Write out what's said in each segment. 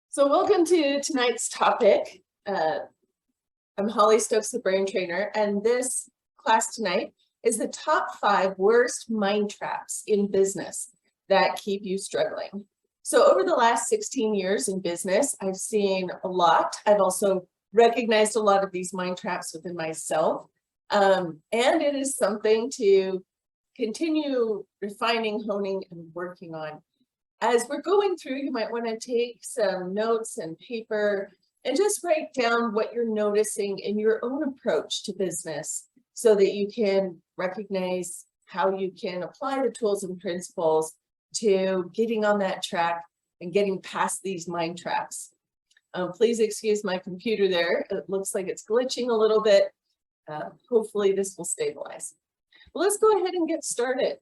So welcome to tonight's topic. I'm Holly Stokes, the brain trainer, and this class tonight is the top 5 worst mind traps in business that keep you struggling. So over the last 16 years in business, I've seen a lot. I've also recognized a lot of these mind traps within myself. And it is something to continue refining, honing, and working on. As we're going through, you might want to take some notes and paper and just write down what you're noticing in your own approach to business so that you can recognize how you can apply the tools and principles to getting on that track and getting past these mind traps. Please excuse my computer there. It looks like it's glitching a little bit. Hopefully this will stabilize. Well, let's go ahead and get started.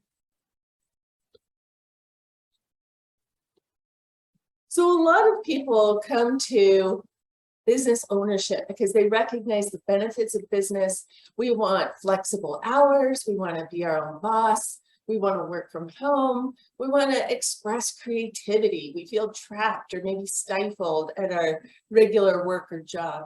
So a lot of people come to business ownership because they recognize the benefits of business. We want flexible hours. We want to be our own boss. We want to work from home. We want to express creativity. We feel trapped or maybe stifled at our regular work or job.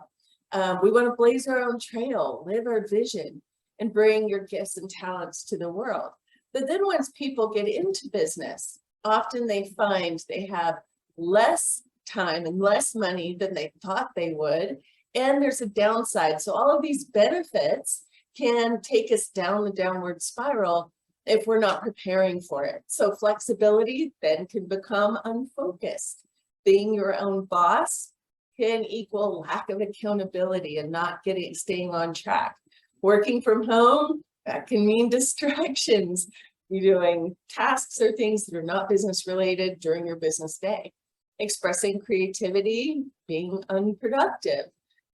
We want to blaze our own trail, live our vision, and bring your gifts and talents to the world. But then once people get into business, often they find they have less time and less money than they thought they would, and there's a downside. So all of these benefits can take us down the downward spiral if we're not preparing for it. So flexibility then can become unfocused. Being your own boss can equal lack of accountability and not staying on track. Working from home, that can mean distractions. You're doing tasks or things that are not business related during your business day. Expressing creativity, being unproductive.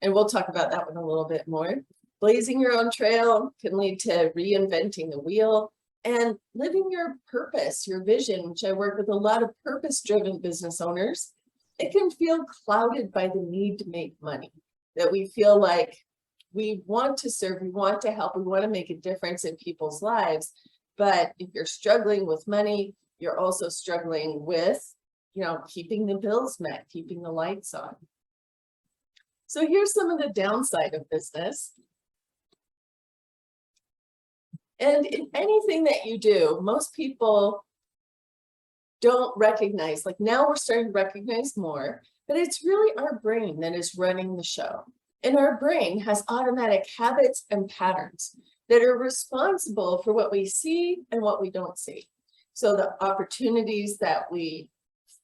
And we'll talk about that one a little bit more. Blazing your own trail can lead to reinventing the wheel and living your purpose, your vision, which I work with a lot of purpose-driven business owners. It can feel clouded by the need to make money, that we feel like we want to serve, we want to help, we want to make a difference in people's lives. But if you're struggling with money, you're also struggling with keeping the bills met, keeping the lights on. So here's some of the downside of business. And in anything that you do, most people don't recognize, like now we're starting to recognize more, but it's really our brain that is running the show. And our brain has automatic habits and patterns that are responsible for what we see and what we don't see. So the opportunities that we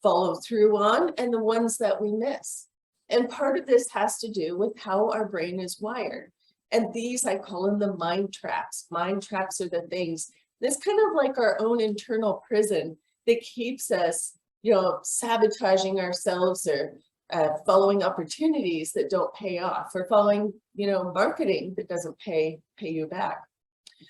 follow through on and the ones that we miss. And part of this has to do with how our brain is wired. And these, I call them the mind traps. Mind traps are the things, this kind of like our own internal prison that keeps us, sabotaging ourselves or following opportunities that don't pay off, or following, marketing that doesn't pay you back.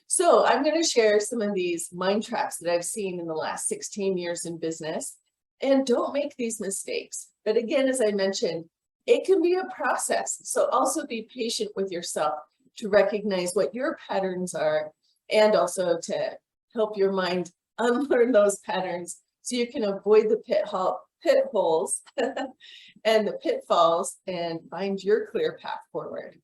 So I'm going to share some of these mind traps that I've seen in the last 16 years in business. And don't make these mistakes. But again, as I mentioned, it can be a process. So also be patient with yourself to recognize what your patterns are, and also to help your mind unlearn those patterns so you can avoid the pitholes and the pitfalls and find your clear path forward.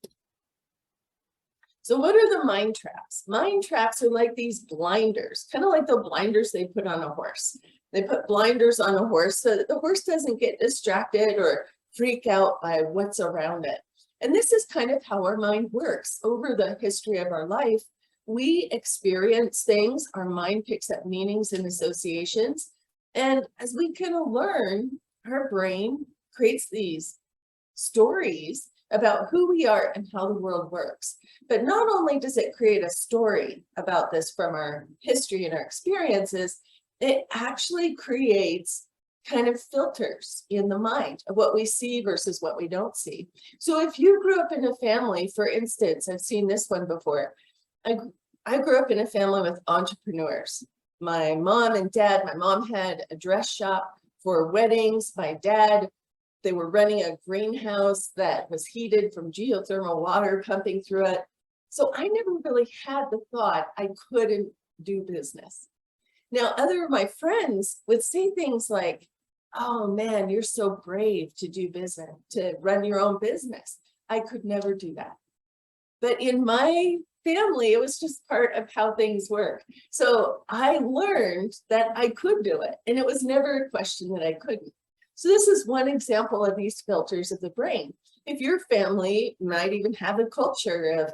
So what are the mind traps? Mind traps are like these blinders, kind of like the blinders they put on a horse. They put blinders on a horse so that the horse doesn't get distracted or freak out by what's around it. And this is kind of how our mind works. Over the history of our life, we experience things, our mind picks up meanings and associations. And as we kind of learn, our brain creates these stories about who we are and how the world works. But not only does it create a story about this from our history and our experiences, it actually creates kind of filters in the mind of what we see versus what we don't see. So if you grew up in a family, for instance, I've seen this one before. I grew up in a family with entrepreneurs. My mom and dad, my mom had a dress shop for weddings. My dad, they were running a greenhouse that was heated from geothermal water pumping through it. So I never really had the thought I couldn't do business. Now, other of my friends would say things like, oh man, you're so brave to do business, to run your own business. I could never do that. But in my family, it was just part of how things work. So I learned that I could do it, and it was never a question that I couldn't. So this is one example of these filters of the brain. If your family might even have a culture of,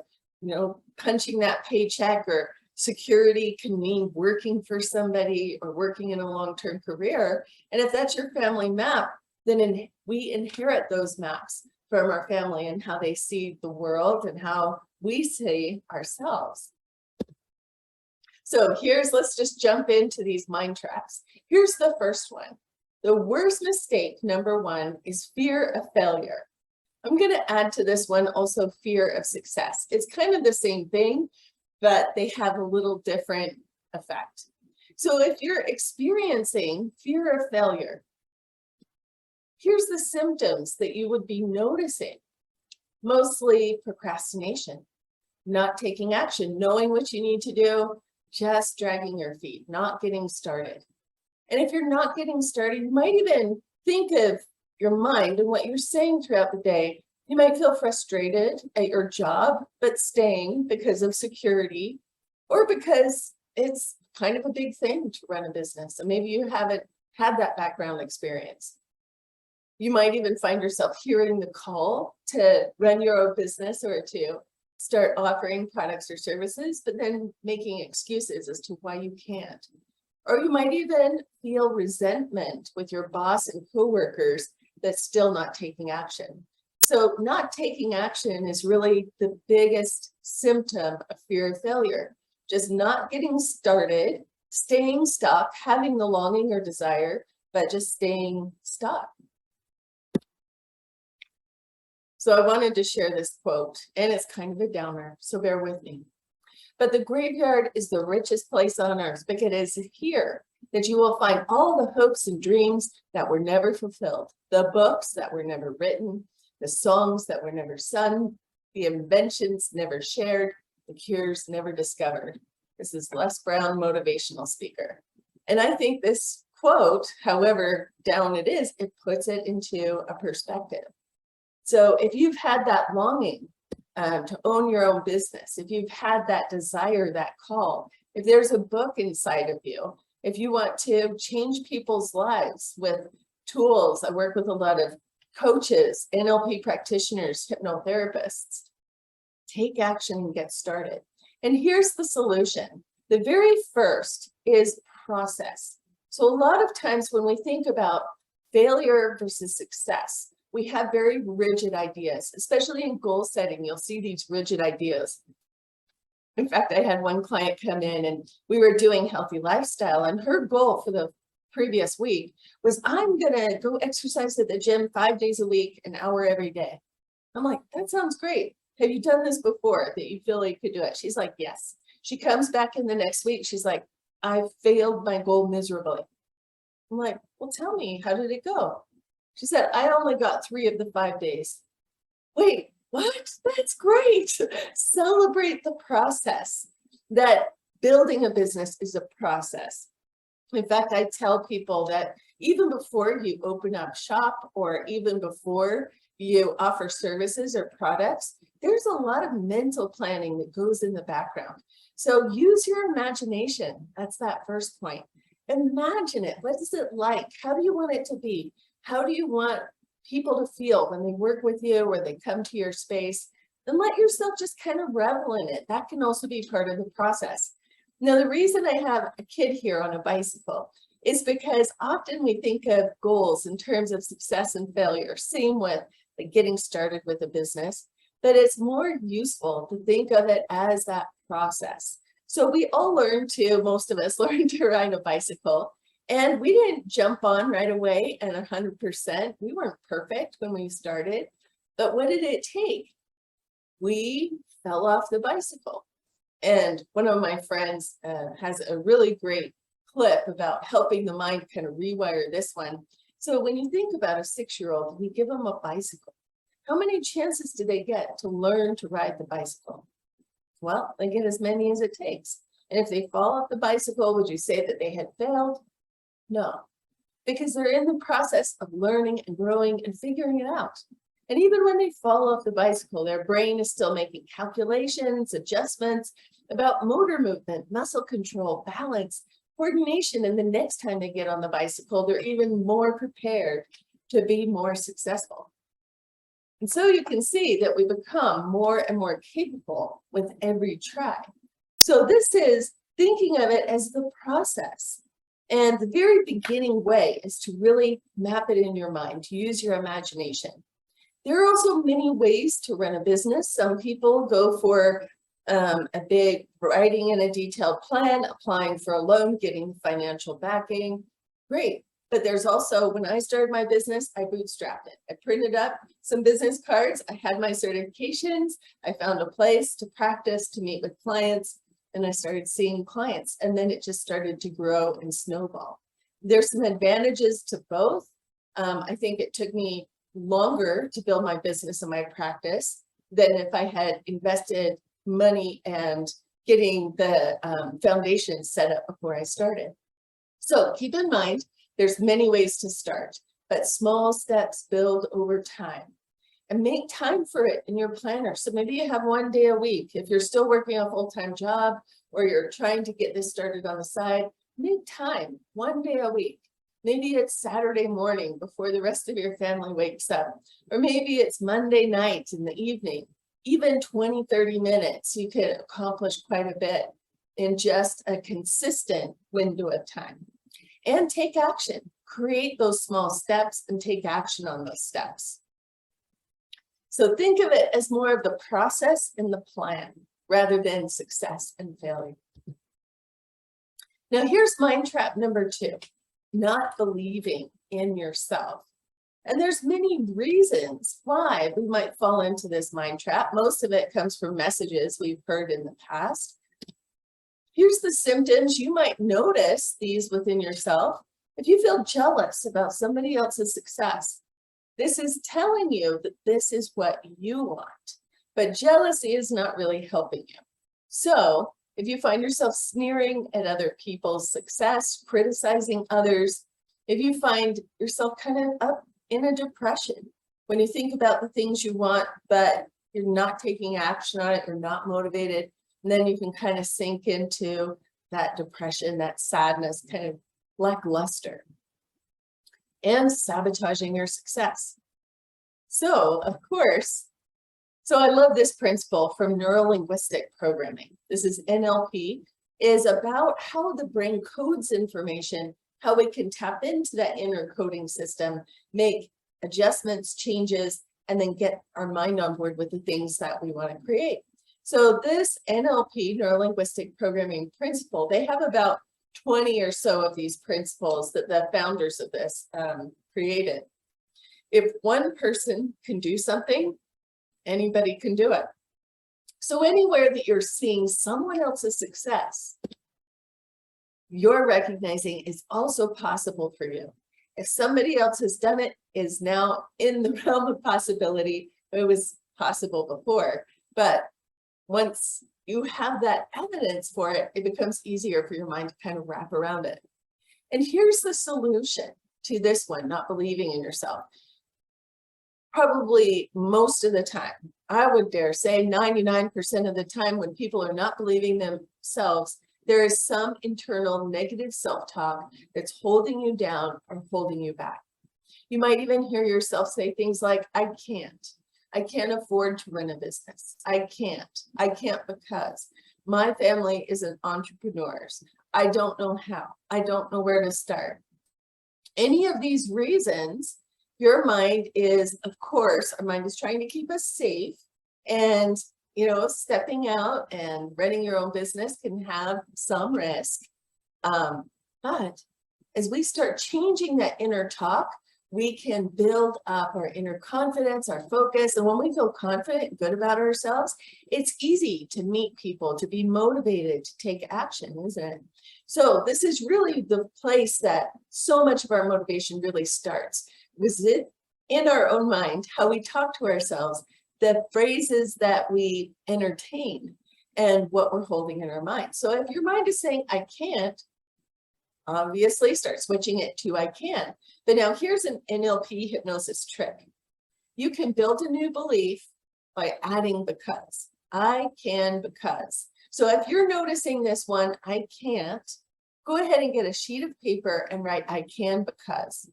punching that paycheck, or security can mean working for somebody or working in a long-term career. And if that's your family map, then we inherit those maps from our family and how they see the world and how we see ourselves. So let's just jump into these mind traps. Here's the first one. The worst mistake, number one, is fear of failure. I'm going to add to this one also fear of success. It's kind of the same thing, but they have a little different effect. So if you're experiencing fear of failure, here's the symptoms that you would be noticing. Mostly procrastination, not taking action, knowing what you need to do, just dragging your feet, not getting started. And if you're not getting started, you might even think of your mind and what you're saying throughout the day. You might feel frustrated at your job, but staying because of security, or because it's kind of a big thing to run a business. And maybe you haven't had that background experience. You might even find yourself hearing the call to run your own business or to start offering products or services, but then making excuses as to why you can't. Or you might even feel resentment with your boss and coworkers that's still not taking action. So not taking action is really the biggest symptom of fear of failure. Just not getting started, staying stuck, having the longing or desire, but just staying stuck. So I wanted to share this quote, and it's kind of a downer, so bear with me. But the graveyard is the richest place on earth, because it is here that you will find all the hopes and dreams that were never fulfilled, the books that were never written, the songs that were never sung, the inventions never shared, the cures never discovered. This is Les Brown, motivational speaker. And I think this quote, however down it is, it puts it into a perspective. So if you've had that longing to own your own business, if you've had that desire, that call, if there's a book inside of you, if you want to change people's lives with tools, I work with a lot of coaches, NLP practitioners, hypnotherapists, take action and get started. And here's the solution. The very first is process. So a lot of times when we think about failure versus success, we have very rigid ideas, especially in goal setting. You'll see these rigid ideas. In fact, I had one client come in and we were doing healthy lifestyle, and her goal for the previous week was, I'm going to go exercise at the gym 5 days a week, an hour every day. I'm like, that sounds great. Have you done this before that you feel like you could do it? She's like, yes. She comes back in the next week. She's like, I failed my goal miserably. I'm like, well, tell me, how did it go? She said, I only got 3 of the 5 days. Wait, what? That's great. Celebrate the process. That building a business is a process. In fact, I tell people that even before you open up shop, or even before you offer services or products, there's a lot of mental planning that goes in the background. So use your imagination. That's that first point. Imagine it. What is it like? How do you want it to be? How do you want people to feel when they work with you or they come to your space? And let yourself just kind of revel in it. That can also be part of the process. Now, the reason I have a kid here on a bicycle is because often we think of goals in terms of success and failure, same with like getting started with a business, but it's more useful to think of it as that process. So we all most of us learn to ride a bicycle, and we didn't jump on right away at 100%. We weren't perfect when we started, but what did it take? We fell off the bicycle. And one of my friends has a really great clip about helping the mind kind of rewire this one. So when you think about a 6-year-old, we give them a bicycle. How many chances do they get to learn to ride the bicycle? Well, they get as many as it takes. And if they fall off the bicycle, would you say that they had failed? No. because they're in the process of learning and growing and figuring it out. And even when they fall off the bicycle, their brain is still making calculations, adjustments about motor movement, muscle control, balance, coordination. And the next time they get on the bicycle, they're even more prepared to be more successful. And so you can see that we become more and more capable with every try. So this is thinking of it as the process. And the very beginning way is to really map it in your mind, to use your imagination. There are also many ways to run a business. Some people go for a big writing in a detailed plan, applying for a loan, getting financial backing. Great. But there's also, when I started my business, I bootstrapped it. I printed up some business cards. I had my certifications. I found a place to practice, to meet with clients, and I started seeing clients. And then it just started to grow and snowball. There's some advantages to both. I think it took me longer to build my business and my practice than if I had invested money and getting the foundation set up before I started. So keep in mind, there's many ways to start, but small steps build over time. And make time for it in your planner. So maybe you have 1 day a week. If you're still working a full-time job or you're trying to get this started on the side, make time, 1 day a week. Maybe it's Saturday morning before the rest of your family wakes up. Or maybe it's Monday night in the evening. Even 20, 30 minutes, you can accomplish quite a bit in just a consistent window of time. And take action. Create those small steps and take action on those steps. So think of it as more of the process and the plan rather than success and failure. Now here's mind trap number 2, not believing in yourself. And there's many reasons why we might fall into this mind trap. Most of it comes from messages we've heard in the past. Here's the symptoms. You might notice these within yourself. If you feel jealous about somebody else's success, this is telling you that this is what you want, but jealousy is not really helping you. So if you find yourself sneering at other people's success, criticizing others, if you find yourself kind of up in a depression, when you think about the things you want, but you're not taking action on it, you're not motivated, and then you can kind of sink into that depression, that sadness, kind of lackluster, and sabotaging your success. So, of course, I love this principle from neuro-linguistic programming. This is NLP, is about how the brain codes information, how we can tap into that inner coding system, make adjustments, changes, and then get our mind on board with the things that we want to create. So this NLP, neuro-linguistic programming principle, they have about 20 or so of these principles that the founders of this created. If one person can do something, anybody can do it. So anywhere that you're seeing someone else's success, you're recognizing is also possible for you. If somebody else has done it, is now in the realm of possibility. It was possible before, but once you have that evidence for it, it becomes easier for your mind to kind of wrap around it. And here's the solution to this one, not believing in yourself. Probably most of the time, I would dare say 99% of the time when people are not believing themselves, there is some internal negative self-talk that's holding you down or holding you back. You might even hear yourself say things like, I can't afford to run a business. I can't because my family isn't entrepreneurs. I don't know how. I don't know where to start. Any of these reasons, your mind is, of course, our mind is trying to keep us safe, and, stepping out and running your own business can have some risk. But as we start changing that inner talk, we can build up our inner confidence, our focus. And when we feel confident and good about ourselves, it's easy to meet people, to be motivated, to take action, isn't it? So this is really the place that so much of our motivation really starts. Was it in our own mind, how we talk to ourselves, the phrases that we entertain, and what we're holding in our mind. So if your mind is saying, I can't, Obviously, start switching it to I can. But now here's an NLP hypnosis trick. You can build a new belief by adding because. I can because. So if you're noticing this one, I can't, go ahead and get a sheet of paper and write I can because.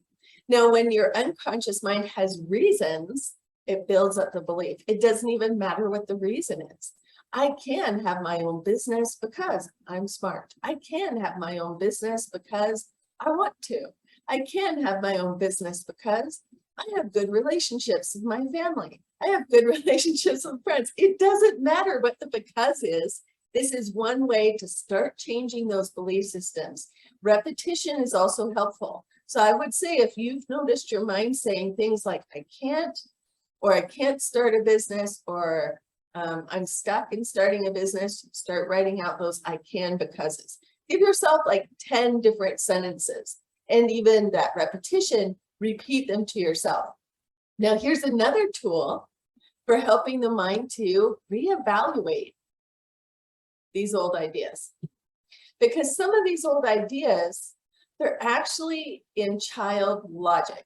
Now, when your unconscious mind has reasons, it builds up the belief. It doesn't even matter what the reason is. I can have my own business because I'm smart. I can have my own business because I want to. I can have my own business because I have good relationships with my family. I have good relationships with friends. It doesn't matter what the because is. This is one way to start changing those belief systems. Repetition is also helpful. So I would say if you've noticed your mind saying things like, I can't, or I can't start a business, or I'm stuck in starting a business, start writing out those I can becauses. Give yourself like 10 different sentences, and even that repetition, repeat them to yourself. Now, here's another tool for helping the mind to reevaluate these old ideas. Because some of these old ideas, they're actually in child logic.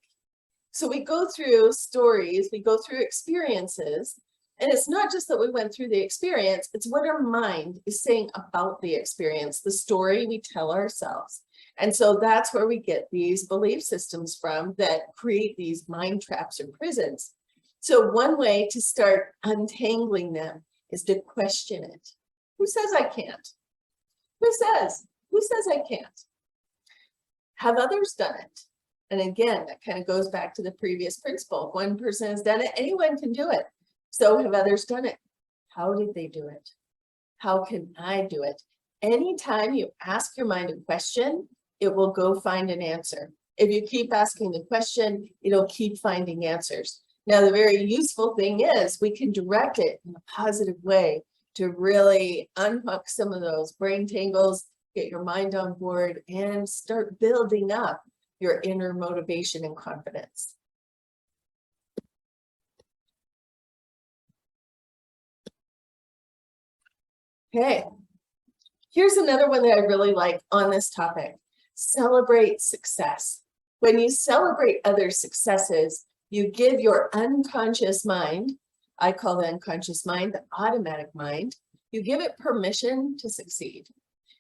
So we go through stories, we go through experiences, and it's not just that we went through the experience, it's what our mind is saying about the experience, the story we tell ourselves. And so that's where we get these belief systems from that create these mind traps or prisons. So one way to start untangling them is to question it. Who says I can't? Who says? Who says I can't? Have others done it? And again, that kind of goes back to the previous principle. If one person has done it, anyone can do it. So have others done it? How did they do it? How can I do it? Anytime you ask your mind a question, it will go find an answer. If you keep asking the question, it'll keep finding answers. Now, the very useful thing is we can direct it in a positive way to really unhook some of those brain tangles, get your mind on board, and start building up your inner motivation and confidence. Okay, here's another one that I really like on this topic. Celebrate success. When you celebrate other successes, you give your unconscious mind, I call the unconscious mind the automatic mind, you give it permission to succeed.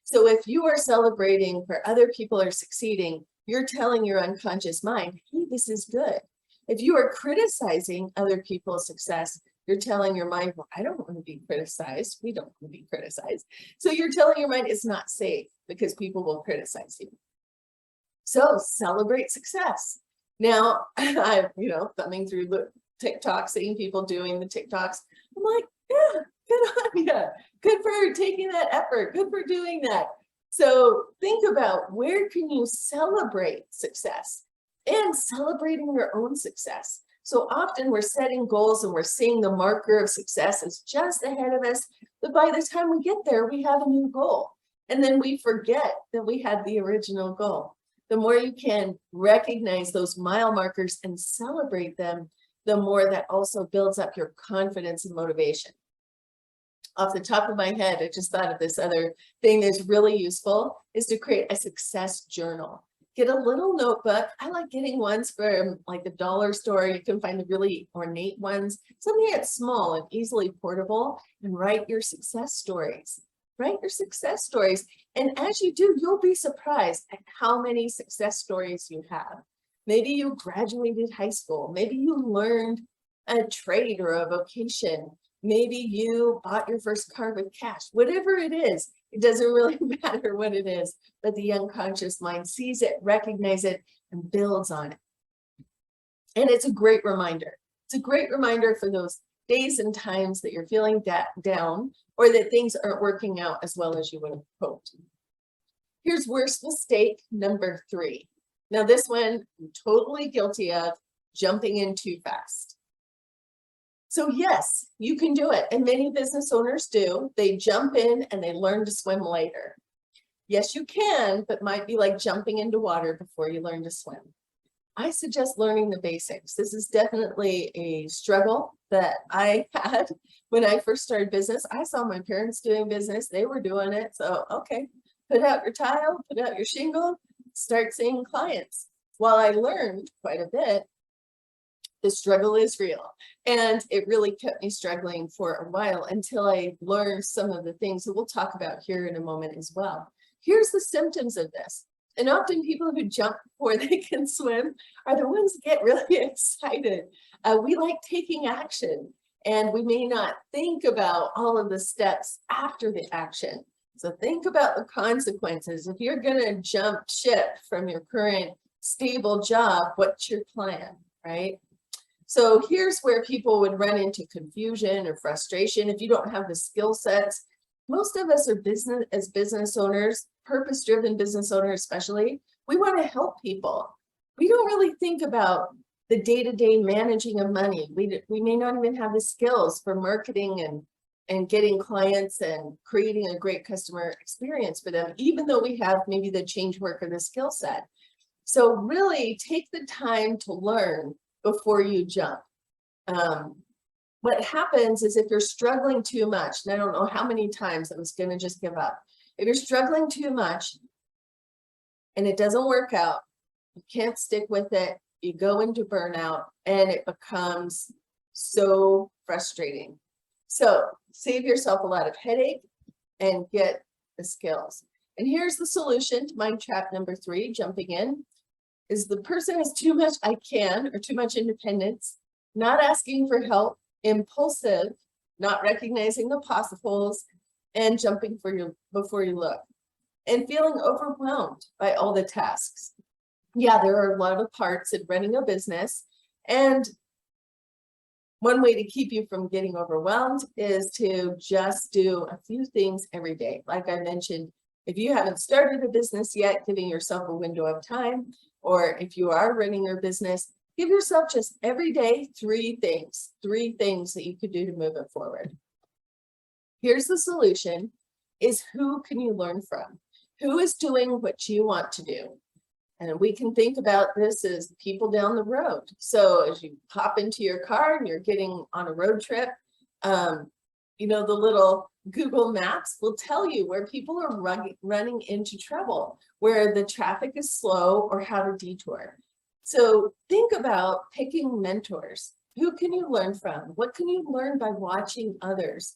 So if you are celebrating where other people are succeeding, you're telling your unconscious mind, hey, this is good. If you are criticizing other people's success, you're telling your mind, well, I don't want to be criticized. We don't want to be criticized. So you're telling your mind it's not safe because people will criticize you. So celebrate success. Now, I'm, thumbing through the TikTok, seeing people doing the TikToks. I'm like, yeah, good on you. Good for taking that effort. Good for doing that. So think about where can you celebrate success and celebrating your own success. So often we're setting goals and we're seeing the marker of success is just ahead of us. But by the time we get there, we have a new goal. And then we forget that we had the original goal. The more you can recognize those mile markers and celebrate them, the more that also builds up your confidence and motivation. Off the top of my head, I just thought of this other thing that's really useful is to create a success journal. Get a little notebook. I like getting ones from like the dollar store. You can find the really ornate ones, something that's small and easily portable, and write your success stories. Write your success stories. And as you do, you'll be surprised at how many success stories you have. Maybe you graduated high school. Maybe you learned a trade or a vocation. Maybe you bought your first car with cash. Whatever it is, it doesn't really matter what it is, but the unconscious mind sees it, recognizes it, and builds on it. And it's a great reminder. It's a great reminder for those days and times that you're feeling down or that things aren't working out as well as you would have hoped. Here's worst mistake number 3. Now this one, I'm totally guilty of, jumping in too fast. So yes, you can do it. And many business owners do. They jump in and they learn to swim later. Yes, you can, but might be like jumping into water before you learn to swim. I suggest learning the basics. This is definitely a struggle that I had when I first started business. I saw my parents doing business. They were doing it. So, okay, put out your tile, put out your shingle, start seeing clients. While I learned quite a bit, the struggle is real. And it really kept me struggling for a while until I learned some of the things that we'll talk about here in a moment as well. Here's the symptoms of this. And often people who jump before they can swim are the ones that get really excited. We like taking action, and we may not think about all of the steps after the action. So think about the consequences. If you're going to jump ship from your current stable job, what's your plan, right? So here's where people would run into confusion or frustration if you don't have the skill sets. Most of us are business owners, purpose-driven business owners especially. We want to help people. We don't really think about the day-to-day managing of money. We may not even have the skills for marketing and getting clients and creating a great customer experience for them, even though we have maybe the change work or the skill set. So really take the time to learn before you jump. What happens is if you're struggling too much, and I don't know how many times I was going to just give up. If you're struggling too much and it doesn't work out, you can't stick with it, you go into burnout, and it becomes so frustrating. So save yourself a lot of headache and get the skills. And here's the solution to mind trap number 3, jumping in, is the person has too much I can or too much independence, not asking for help, impulsive, not recognizing the potholes, and jumping before you look, and feeling overwhelmed by all the tasks. Yeah, there are a lot of parts in running a business, and one way to keep you from getting overwhelmed is to just do a few things every day. Like I mentioned, if you haven't started a business yet, giving yourself a window of time, or if you are running your business, give yourself just every day 3 things that you could do to move it forward. Here's the solution, is who can you learn from? Who is doing what you want to do? And we can think about this as people down the road. So as you hop into your car and you're getting on a road trip, you know, the little Google Maps will tell you where people are running into trouble, where the traffic is slow, or how to detour. So think about picking mentors. Who can you learn from? What can you learn by watching others?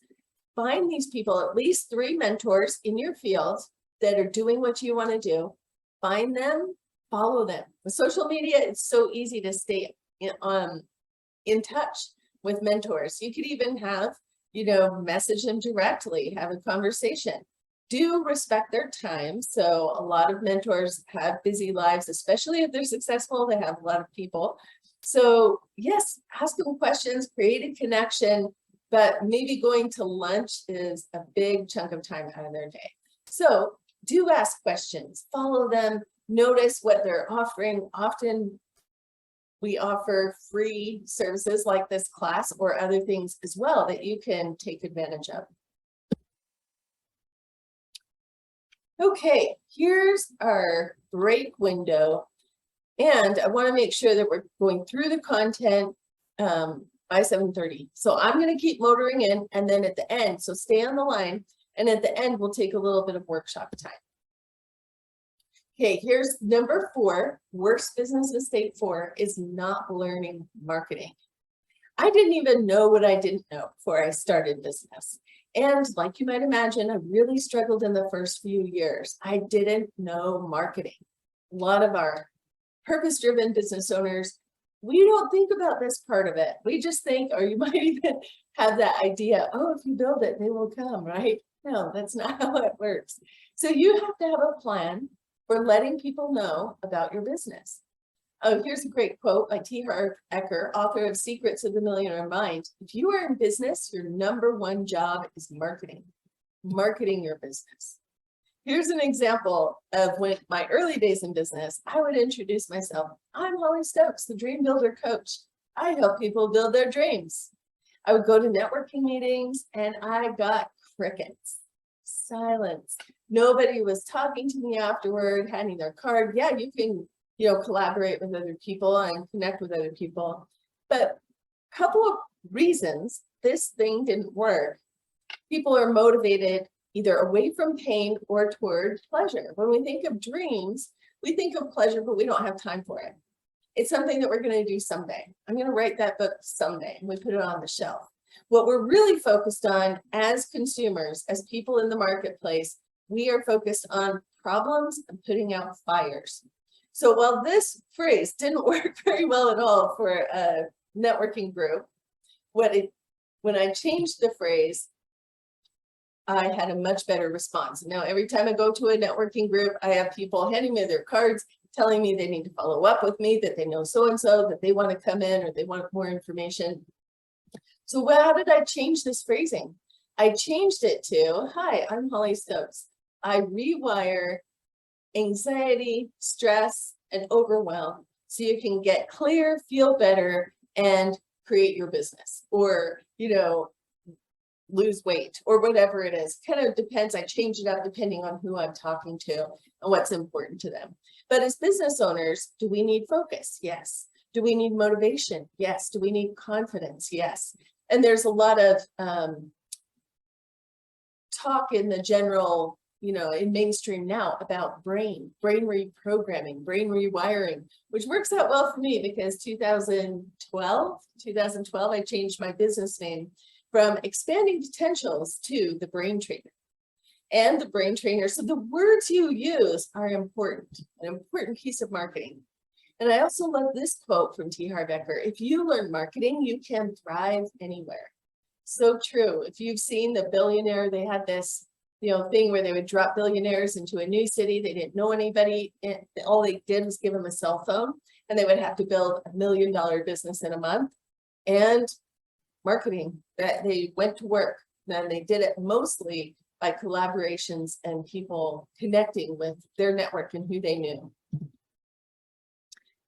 Find these people, at least 3 mentors in your field that are doing what you want to do. Find them, follow them. With social media, it's so easy to stay in touch with mentors. You could even have, you know, message them directly, have a conversation. Do respect their time. So a lot of mentors have busy lives, especially if they're successful, they have a lot of people. So yes, ask them questions, create a connection, but maybe going to lunch is a big chunk of time out of their day. So do ask questions, follow them, notice what they're offering. Often we offer free services like this class or other things as well that you can take advantage of. Okay, here's our break window. And I want to make sure that we're going through the content by 7:30. So I'm going to keep motoring in, and then at the end, so stay on the line, and at the end, we'll take a little bit of workshop time. Okay, here's number 4, worst business mistake 4 is not learning marketing. I didn't even know what I didn't know before I started business. And like you might imagine, I really struggled in the first few years. I didn't know marketing. A lot of our purpose-driven business owners, we don't think about this part of it. We just think, or you might even have that idea, oh, if you build it, they will come, right? No, that's not how it works. So you have to have a plan for letting people know about your business. Oh, here's a great quote by T. Harv Eker, author of Secrets of the Millionaire Mind. If you are in business, your number 1 job is marketing your business. Here's an example of when my early days in business, I would introduce myself. I'm Holly Stokes, the Dream Builder Coach. I help people build their dreams. I would go to networking meetings and I got crickets, silence. Nobody was talking to me afterward, handing their card. Yeah, you can, you know, collaborate with other people and connect with other people. But a couple of reasons this thing didn't work. People are motivated either away from pain or toward pleasure. When we think of dreams, We think of pleasure, but we don't have time for it. It's something that we're going to do someday. I'm going to write that book someday, and we put it on the shelf. What we're really focused on as consumers, as people in the marketplace, we are focused on problems and putting out fires. So while this phrase didn't work very well at all for a networking group, when I changed the phrase, I had a much better response. Now, every time I go to a networking group, I have people handing me their cards, telling me they need to follow up with me, that they know so-and-so, that they want to come in or they want more information. So how did I change this phrasing? I changed it to, hi, I'm Holly Stokes. I rewire anxiety, stress, and overwhelm so you can get clear, feel better, and create your business, or, lose weight, or whatever it is. Kind of depends. I change it up depending on who I'm talking to and what's important to them. But as business owners, do we need focus? Yes. Do we need motivation? Yes. Do we need confidence? Yes. And there's a lot of talk in the general, in mainstream now about brain reprogramming, brain rewiring, which works out well for me because 2012, I changed my business name from Expanding Potentials to the Brain Trainer. And the Brain Trainer, so the words you use are important, an important piece of marketing. And I also love this quote from T. Harv Eker: if you learn marketing, you can thrive anywhere. So true. If you've seen The Billionaire, they had this thing where they would drop billionaires into a new city. They didn't know anybody. All they did was give them a cell phone, and they would have to build $1 million business in a month. And marketing, that they went to work. Then they did it mostly by collaborations and people connecting with their network and who they knew.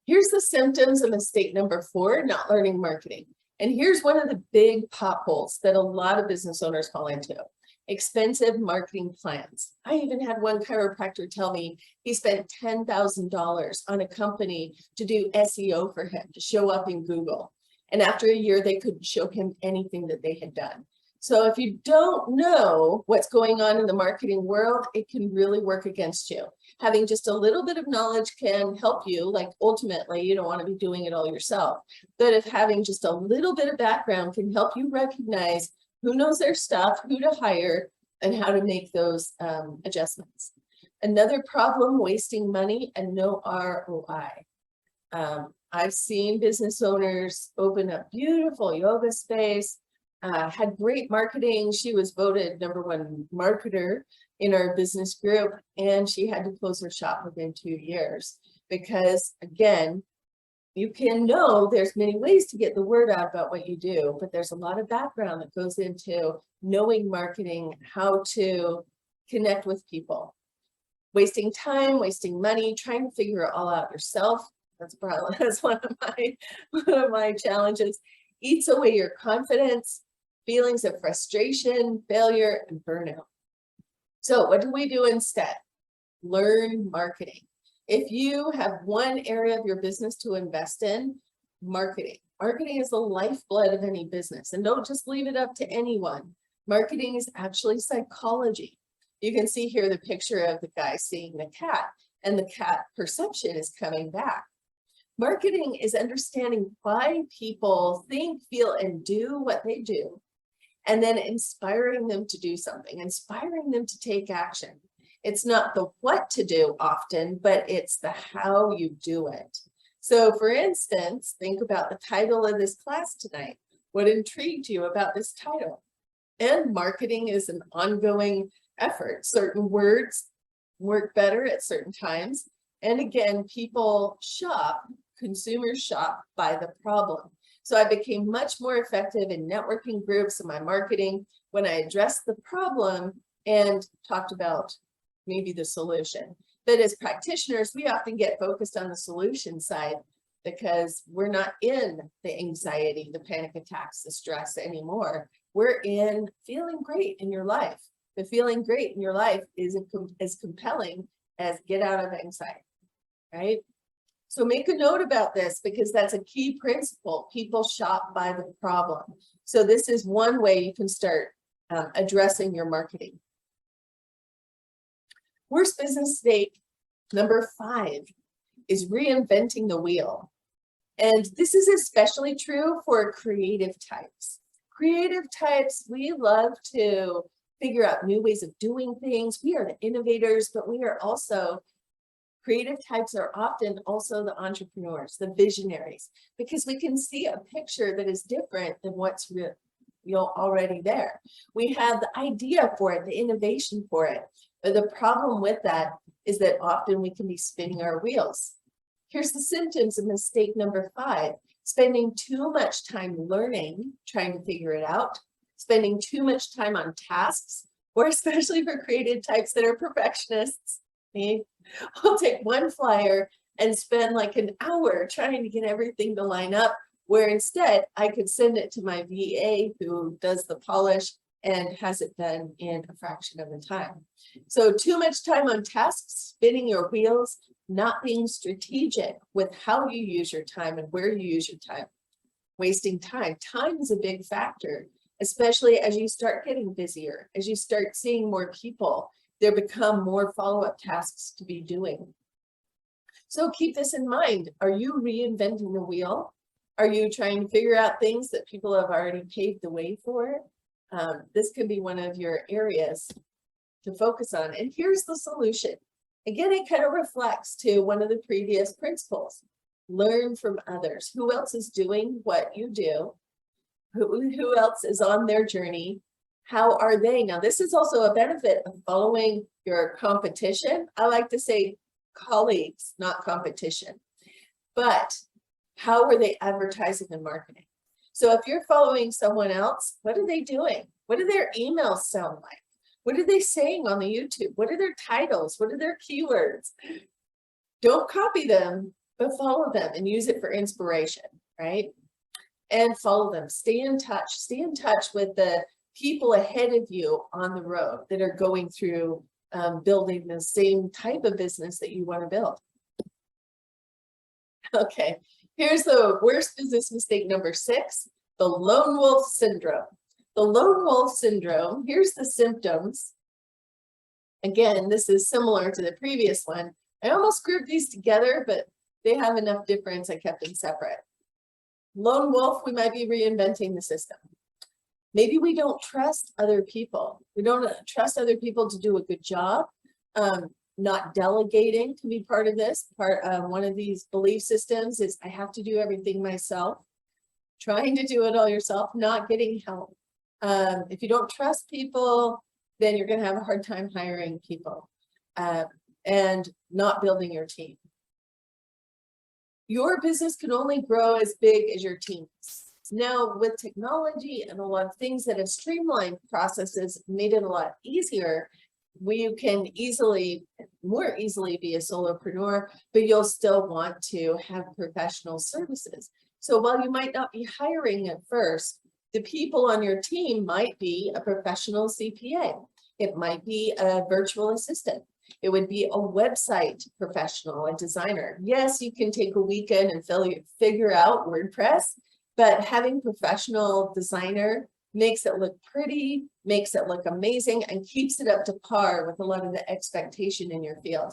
Here's the symptoms of mistake number 4, not learning marketing. And here's one of the big potholes that a lot of business owners fall into: expensive marketing plans. I even had one chiropractor tell me he spent $10,000 on a company to do SEO for him, to show up in Google. And after a year, they couldn't show him anything that they had done. So if you don't know what's going on in the marketing world, it can really work against you. Having just a little bit of knowledge can help you. Like, ultimately, you don't want to be doing it all yourself. But if having just a little bit of background can help you recognize who knows their stuff, who to hire, and how to make those adjustments. Another problem: wasting money and no ROI. I've seen business owners open up beautiful yoga space, had great marketing. She was voted #1 marketer in our business group, and she had to close her shop within 2 years because, again, you can know there's many ways to get the word out about what you do, but there's a lot of background that goes into knowing marketing, how to connect with people. Wasting time, wasting money, trying to figure it all out yourself. That's one of my challenges. Eats away your confidence, feelings of frustration, failure, and burnout. So what do we do instead? Learn marketing. If you have one area of your business to invest in, marketing. Marketing is the lifeblood of any business, and don't just leave it up to anyone. Marketing is actually psychology. You can see here the picture of the guy seeing the cat, and the cat perception is coming back. Marketing is understanding why people think, feel, and do what they do, and then inspiring them to do something, inspiring them to take action. It's not the what to do often, but it's the how you do it. So, for instance, think about the title of this class tonight. What intrigued you about this title? And marketing is an ongoing effort. Certain words work better at certain times. And again, people shop, consumers shop by the problem. So I became much more effective in networking groups and my marketing when I addressed the problem and talked about maybe the solution. But as practitioners, we often get focused on the solution side because we're not in the anxiety, the panic attacks, the stress anymore. We're in feeling great in your life. The feeling great in your life is as compelling as get out of anxiety, right? So make a note about this because that's a key principle. People shop by the problem. So this is one way you can start addressing your marketing. Worst business mistake Number 5 is reinventing the wheel. And this is especially true for creative types. Creative types, we love to figure out new ways of doing things. We are the innovators, but we are also, creative types are often also the entrepreneurs, the visionaries, because we can see a picture that is different than what's already there. We have the idea for it, the innovation for it. But the problem with that is that often we can be spinning our wheels. Here's the symptoms of mistake number 5: spending too much time learning, trying to figure it out, spending too much time on tasks, or especially for creative types that are perfectionists. Me, I'll take one flyer and spend like an hour trying to get everything to line up, where instead I could send it to my VA who does the polish and has it done in a fraction of the time. So too much time on tasks, spinning your wheels, not being strategic with how you use your time and where you use your time, wasting time. Time is a big factor, especially as you start getting busier, as you start seeing more people, there become more follow-up tasks to be doing. So keep this in mind. Are you reinventing the wheel? Are you trying to figure out things that people have already paved the way for? This could be one of your areas to focus on. And here's the solution. Again, it kind of reflects to one of the previous principles. Learn from others. Who else is doing what you do? Who else is on their journey? How are they? Now, this is also a benefit of following your competition. I like to say colleagues, not competition. But how are they advertising and marketing? So if you're following someone else, what are they doing? What do their emails sound like? What are they saying on the YouTube? What are their titles? What are their keywords? Don't copy them, but follow them and use it for inspiration, right? And follow them. Stay in touch. Stay in touch with the people ahead of you on the road that are going through building the same type of business that you want to build. Okay, here's the worst business mistake number 6, the lone wolf syndrome. The lone wolf syndrome, here's the symptoms. Again, this is similar to the previous one. I almost grouped these together, but they have enough difference, I kept them separate. Lone wolf, we might be reinventing the system. Maybe we don't trust other people. We don't trust other people to do a good job. Not delegating can be part of this. One of these belief systems is I have to do everything myself. Trying to do it all yourself, not getting help. If you don't trust people, then you're going to have a hard time hiring people and not building your team. Your business can only grow as big as your team is. Now, with technology and a lot of things that have streamlined processes, made it a lot easier, you can more easily be a solopreneur, but you'll still want to have professional services. So while you might not be hiring at first, the people on your team might be a professional CPA. It might be a virtual assistant. It would be a website professional, a designer. Yes, you can take a weekend and figure out WordPress, but having professional designer makes it look pretty, makes it look amazing, and keeps it up to par with a lot of the expectation in your field.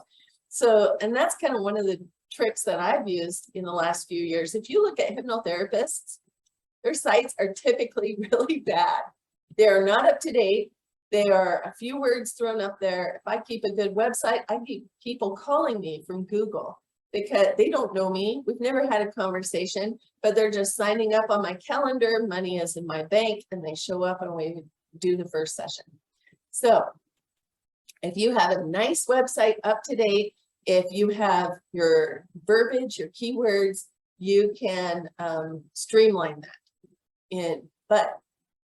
So, and that's kind of one of the tricks that I've used in the last few years. If you look at hypnotherapists, their sites are typically really bad. They are not up to date. They are a few words thrown up there. If I keep a good website, I get people calling me from Google because they don't know me. We've never had a conversation, but they're just signing up on my calendar. Money is in my bank, and they show up and we do the first session. So if you have a nice website up to date, if you have your verbiage, your keywords, you can streamline that. But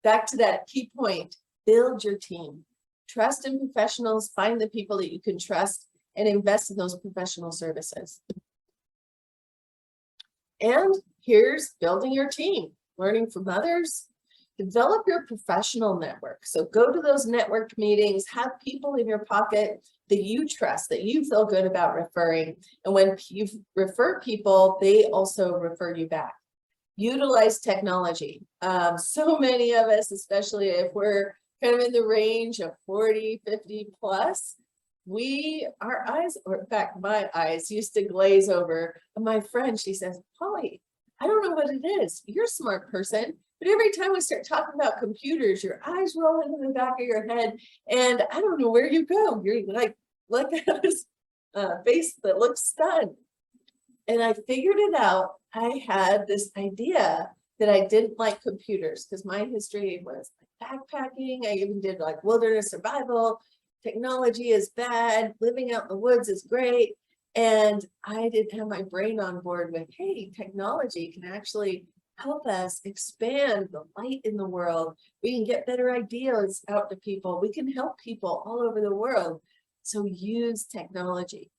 back to that key point, build your team. Trust in professionals, find the people that you can trust, and invest in those professional services. And here's building your team, learning from others, develop your professional network. So go to those network meetings, have people in your pocket that you trust, that you feel good about referring. And when you refer people, they also refer you back. Utilize technology. So many of us, especially if we're kind of in the range of 40, 50 plus, our eyes, or in fact, my eyes used to glaze over. And my friend, she says, Polly, I don't know what it is. You're a smart person. But every time we start talking about computers, your eyes roll into the back of your head. And I don't know where you go. You're like this face that looks stunned. And I figured it out. I had this idea that I didn't like computers because my history was backpacking. I even did like wilderness survival. Technology is bad. Living out in the woods is great. And I didn't have my brain on board with, hey, technology can actually help us expand the light in the world. We can get better ideas out to people. We can help people all over the world. So use technology.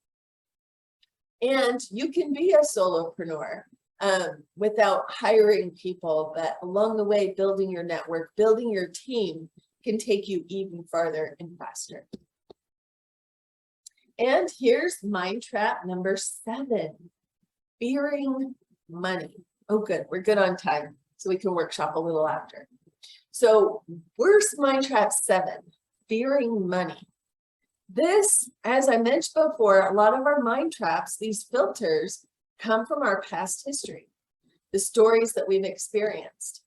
And you can be a solopreneur without hiring people, but along the way, building your network, building your team can take you even farther and faster. And here's mind trap number 7, fearing money. Oh, good. We're good on time, so we can workshop a little after. So where's mind trap 7? Fearing money. This, as I mentioned before, a lot of our mind traps, these filters, come from our past history, the stories that we've experienced.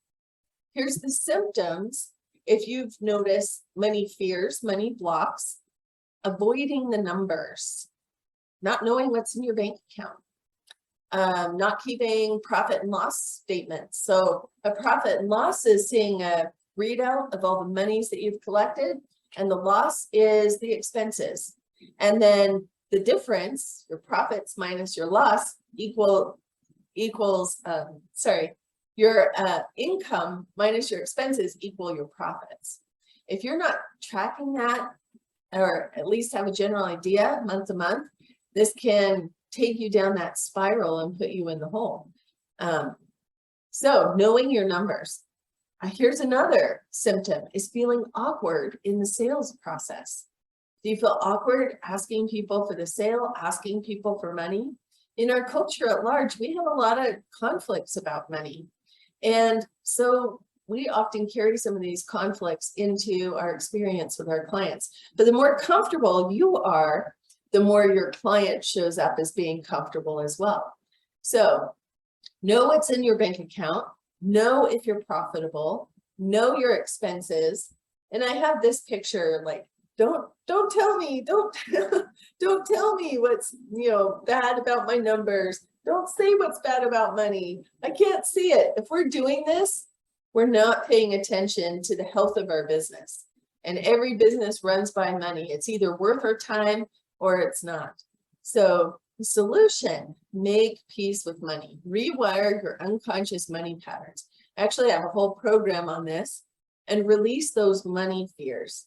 Here's the symptoms. If you've noticed money fears, money blocks, avoiding the numbers, not knowing what's in your bank account, not keeping profit and loss statements. So a profit and loss is seeing a readout of all the monies that you've collected, and the loss is the expenses. And then the difference, your profits minus your loss equals your income minus your expenses equal your profits. If you're not tracking that, or at least have a general idea month to month, this can take you down that spiral and put you in the hole. So knowing your numbers. Here's another symptom, is feeling awkward in the sales process. Do you feel awkward asking people for the sale, asking people for money? In our culture at large, we have a lot of conflicts about money. And so we often carry some of these conflicts into our experience with our clients. But the more comfortable you are, the more your client shows up as being comfortable as well. So know what's in your bank account, know if you're profitable, know your expenses. And I have this picture, like, don't tell me, don't tell me what's, bad about my numbers. Don't say what's bad about money. I can't see it. If we're doing this, we're not paying attention to the health of our business. And every business runs by money. It's either worth our time or it's not. So the solution, make peace with money. Rewire your unconscious money patterns. Actually, I have a whole program on this, and release those money fears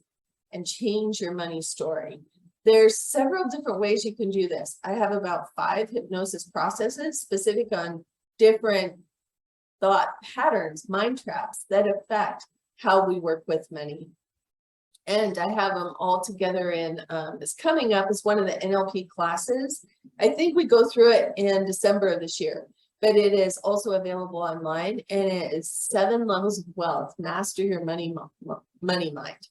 and change your money story. There's several different ways you can do this. I have about 5 hypnosis processes specific on different thought patterns, mind traps that affect how we work with money. And I have them all together in, it's coming up as one of the NLP classes. I think we go through it in December of this year, but it is also available online, and it is 7 levels of wealth, master your money mind.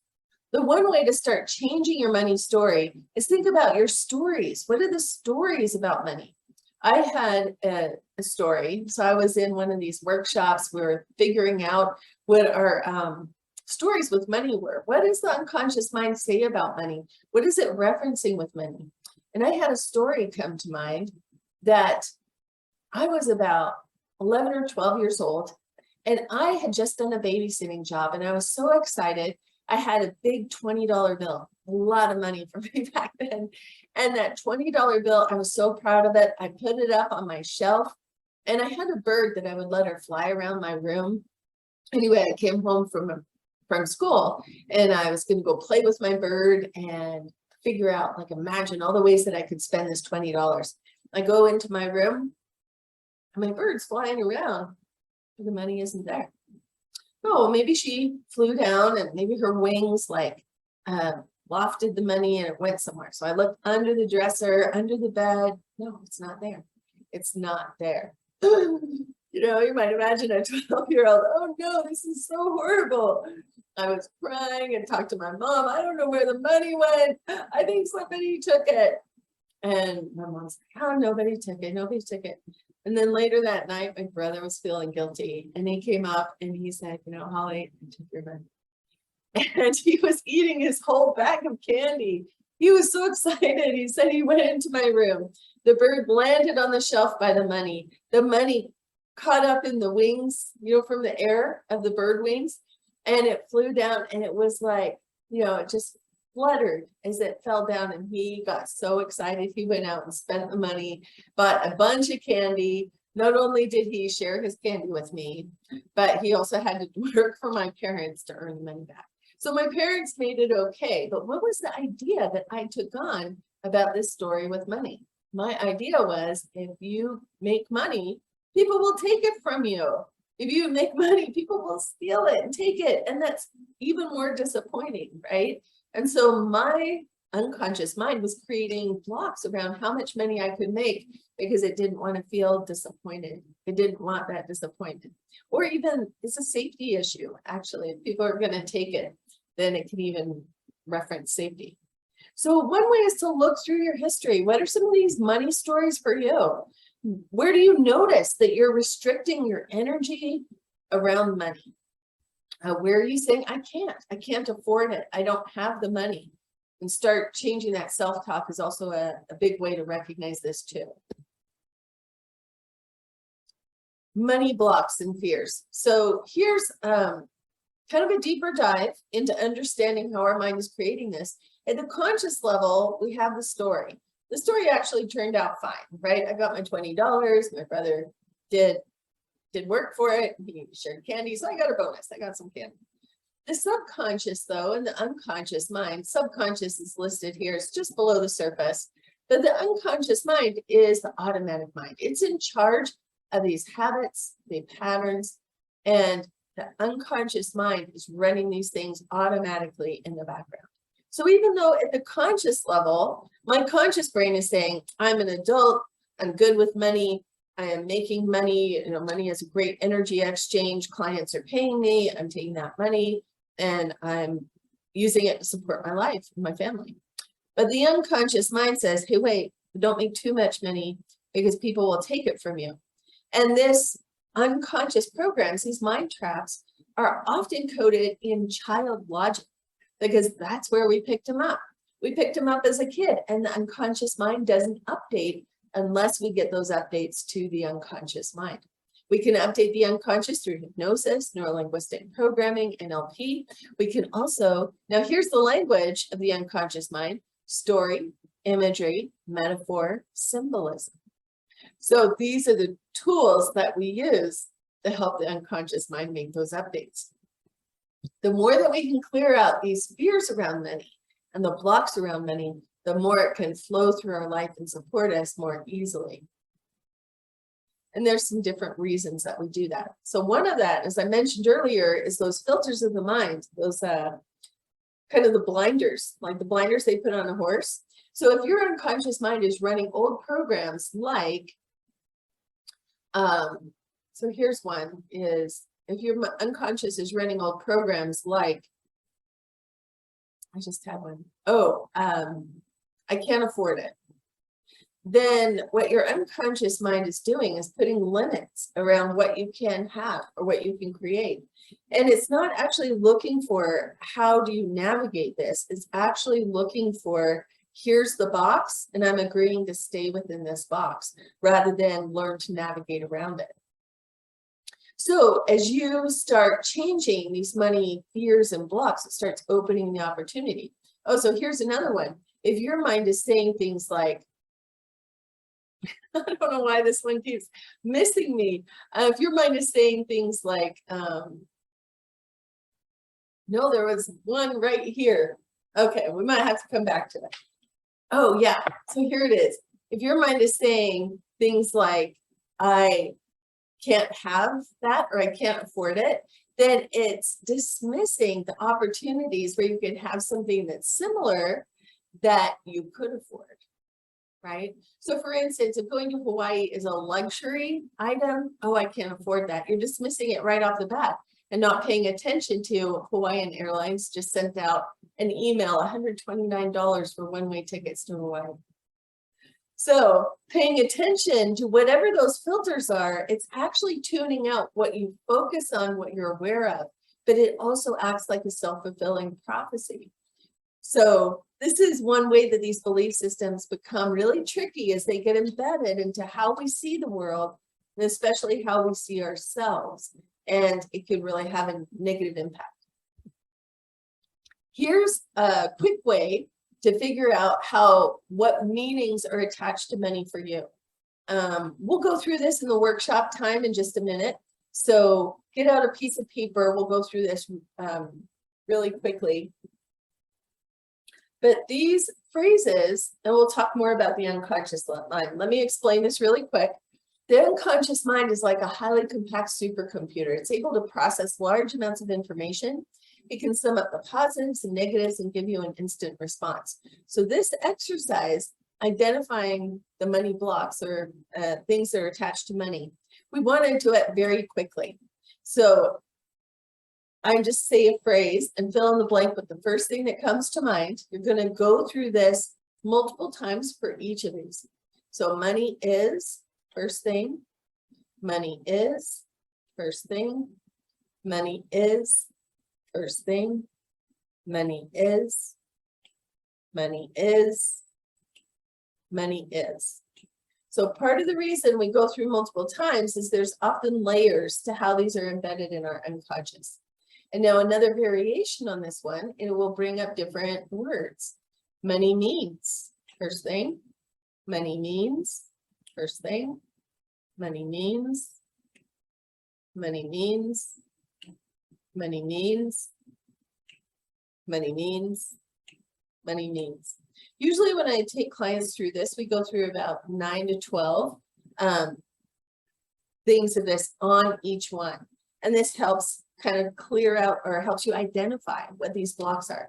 The one way to start changing your money story is think about your stories. What are the stories about money? I had a story. So I was in one of these workshops. We were figuring out what our stories with money were. What does the unconscious mind say about money? What is it referencing with money? And I had a story come to mind that I was about 11 or 12 years old, and I had just done a babysitting job, and I was so excited. I had a big $20 bill, a lot of money for me back then. And that $20 bill, I was so proud of it. I put it up on my shelf, and I had a bird that I would let her fly around my room. Anyway, I came home from school, and I was going to go play with my bird and figure out, like, imagine all the ways that I could spend this $20. I go into my room, and my bird's flying around, but the money isn't there. Oh, maybe she flew down, and maybe her wings lofted the money and it went somewhere. So I looked under the dresser, under the bed. No, it's not there. It's not there. You might imagine a 12-year-old, oh no, this is so horrible. I was crying and talked to my mom. I don't know where the money went. I think somebody took it. And my mom's like, oh, nobody took it. Nobody took it. And then later that night, my brother was feeling guilty. And he came up and he said, you know, Holly, I took your money. And he was eating his whole bag of candy. He was so excited. He said he went into my room. The bird landed on the shelf by the money. The money caught up in the wings, you know, from the air of the bird wings. And it flew down and it was like, you know, it just fluttered as it fell down. And he got so excited. He went out and spent the money, bought a bunch of candy. Not only did he share his candy with me, but he also had to work for my parents to earn the money back. So my parents made it okay. But what was the idea that I took on about this story with money? My idea was, if you make money, people will take it from you. If you make money, people will steal it and take it. And that's even more disappointing, right? And so my unconscious mind was creating blocks around how much money I could make because it didn't want to feel disappointed. It didn't want that disappointment. Or even it's a safety issue, actually. If people are going to take it, then it can even reference safety. So one way is to look through your history. What are some of these money stories for you? Where do you notice that you're restricting your energy around money? Where are you saying, I can't afford it. I don't have the money. And start changing that self-talk is also a big way to recognize this too. Money blocks and fears. So here's kind of a deeper dive into understanding how our mind is creating this. At the conscious level, we have the story. The story actually turned out fine, right? I got my $20. My brother did work for it. He shared candy, so I got a bonus. I got some candy. The subconscious, though, and the unconscious mind, subconscious is listed here. It's just below the surface. But the unconscious mind is the automatic mind. It's in charge of these habits, the patterns, and the unconscious mind is running these things automatically in the background. So even though at the conscious level, my conscious brain is saying, I'm an adult, I'm good with money, I am making money, you know, money is a great energy exchange, clients are paying me, I'm taking that money and I'm using it to support my life and my family. But the unconscious mind says, hey, wait, don't make too much money because people will take it from you. And this unconscious programs, these mind traps, are often coded in child logic because that's where we picked them up. We picked them up as a kid, and the unconscious mind doesn't update unless we get those updates to the unconscious mind. We can update the unconscious through hypnosis, neurolinguistic programming, NLP. We can also, now here's the language of the unconscious mind: story, imagery, metaphor, symbolism. So these are the tools that we use to help the unconscious mind make those updates. The more that we can clear out these fears around money and the blocks around money, the more it can flow through our life and support us more easily. And there's some different reasons that we do that. So one of that, as I mentioned earlier, is those filters of the mind, those kind of the blinders, like the blinders they put on a horse. So if your unconscious mind is running old programs like, so here's one, is if your unconscious is running old programs like, I just had one. Oh, I can't afford it. Then what your unconscious mind is doing is putting limits around what you can have or what you can create. And it's not actually looking for how do you navigate this. It's actually looking for, here's the box and I'm agreeing to stay within this box rather than learn to navigate around it. So as you start changing these money fears and blocks, it starts opening the opportunity. Oh, so here's another one. If your mind is saying things like, I don't know why this one keeps missing me. If your mind is saying things like, no, there was one right here. Okay, we might have to come back to that. Oh yeah, so here it is. If your mind is saying things like, I can't have that or I can't afford it, then it's dismissing the opportunities where you could have something that's similar that you could afford. Right? So for instance, if going to Hawaii is a luxury item, oh, I can't afford that. You're dismissing it right off the bat. and not paying attention to Hawaiian Airlines just sent out an email, $129 for one-way tickets to Hawaii. So paying attention to whatever those filters are, it's actually tuning out what you focus on, what you're aware of, but it also acts like a self-fulfilling prophecy. So this is one way that these belief systems become really tricky as they get embedded into how we see the world, and especially how we see ourselves. And it can really have a negative impact. Here's a quick way to figure out what meanings are attached to money for you. We'll go through this in the workshop time in just a minute. So get out a piece of paper. We'll go through this really quickly. But these phrases, and we'll talk more about the unconscious mind. Let me explain this really quick. The unconscious mind is like a highly compact supercomputer. It's able to process large amounts of information. It can sum up the positives and negatives and give you an instant response. So this exercise, identifying the money blocks or things that are attached to money, we want to do it very quickly. So I just say a phrase and fill in the blank with the first thing that comes to mind. You're going to go through this multiple times for each of these. So money is, first thing. Money is, first thing. Money is, first thing. Money is, money is, money is. So part of the reason we go through multiple times is there's often layers to how these are embedded in our unconscious. And now another variation on this one, it will bring up different words. Money means, first thing. Money means, first thing. Money means, money means, money means, money means, money means. Usually when I take clients through this, we go through about 9 to 12 things of this on each one. And this helps kind of clear out or helps you identify what these blocks are.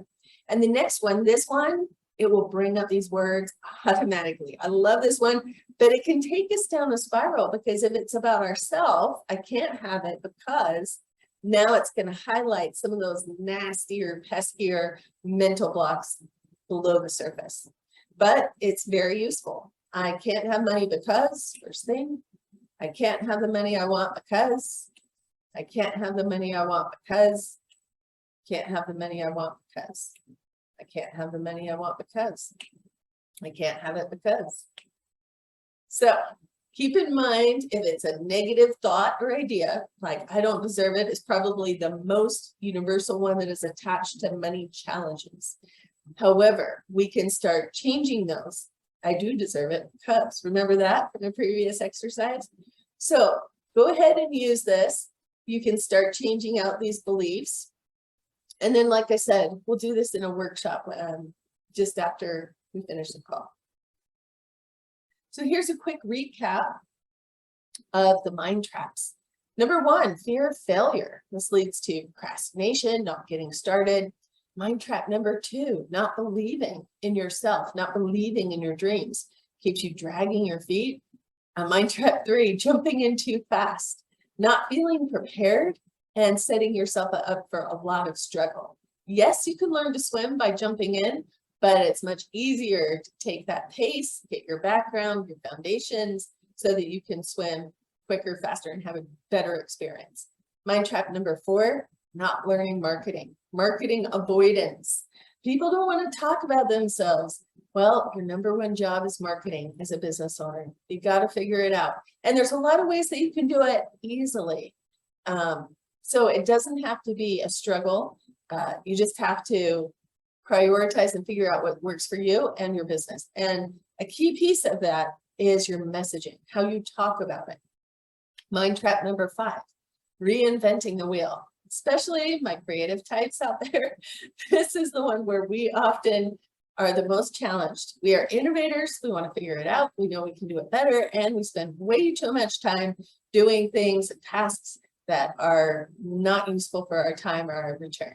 And the next one, this one, it will bring up these words automatically. I love this one, but it can take us down a spiral because if it's about ourselves, I can't have it because now it's going to highlight some of those nastier, peskier mental blocks below the surface. But it's very useful. I can't have money because, first thing. I can't have the money I want because. I can't have the money I want because. Can't have the money I want because. I can't have the money I want because. I can't have it because. So keep in mind, if it's a negative thought or idea, like I don't deserve it, is probably the most universal one that is attached to money challenges. However, we can start changing those. I do deserve it because, remember that from the previous exercise? So go ahead and use this. You can start changing out these beliefs. And then, like I said, we'll do this in a workshop just after we finish the call. So here's a quick recap of the mind traps. Number 1, fear of failure. This leads to procrastination, not getting started. Mind trap number 2, not believing in yourself, not believing in your dreams. Keeps you dragging your feet. Mind trap 3, jumping in too fast, not feeling prepared and setting yourself up for a lot of struggle. Yes, you can learn to swim by jumping in, but it's much easier to take that pace, get your background, your foundations, so that you can swim quicker, faster, and have a better experience. Mind trap number 4, not learning marketing. Marketing avoidance. People don't want to talk about themselves. Well, your number 1 job is marketing as a business owner. You got to figure it out. And there's a lot of ways that you can do it easily. So it doesn't have to be a struggle. You just have to prioritize and figure out what works for you and your business. And a key piece of that is your messaging, how you talk about it. Mind trap number 5, reinventing the wheel. Especially my creative types out there. This is the one where we often are the most challenged. We are innovators. We want to figure it out. We know we can do it better. And we spend way too much time doing things, tasks that are not useful for our time or our return.